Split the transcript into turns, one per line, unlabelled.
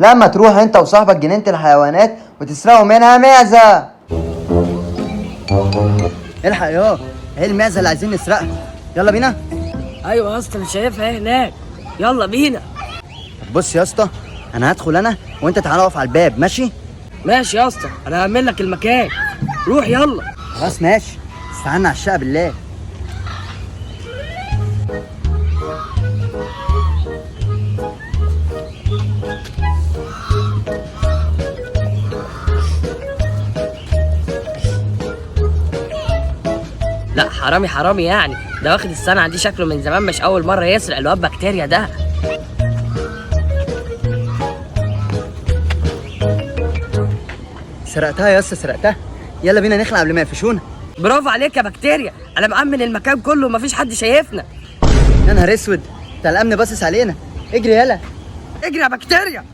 لما تروح انت وصاحبك جنينة الحيوانات وتسرقوا منها معزة. الحق ياه، ايه المعزة اللي عايزين نسرقها؟ يلا بينا.
ايوه يا اسطى، انا شايفها هناك، يلا بينا.
طب بص يا اسطى، انا هدخل انا وانت تعالى اقف على الباب، ماشي؟
ماشي يا اسطى، انا هعمل لك المكان، روح يلا.
خلاص ماشي، استعنا على الشقة بالله.
لا حرامي حرامي يعني، ده واخد الصنعة دي شكله من زمان، مش اول مرة يسرق الواد بكتيريا ده.
سرقتها يا اسطى، سرقتها. يلا بينا نخلع قبل ما يقفشونا.
برافو عليك يا بكتيريا، انا مأمن المكان كله ومفيش حد شايفنا.
يا نهار اسود، ده الامن باصص علينا. اجري يلا.
اجري يا بكتيريا.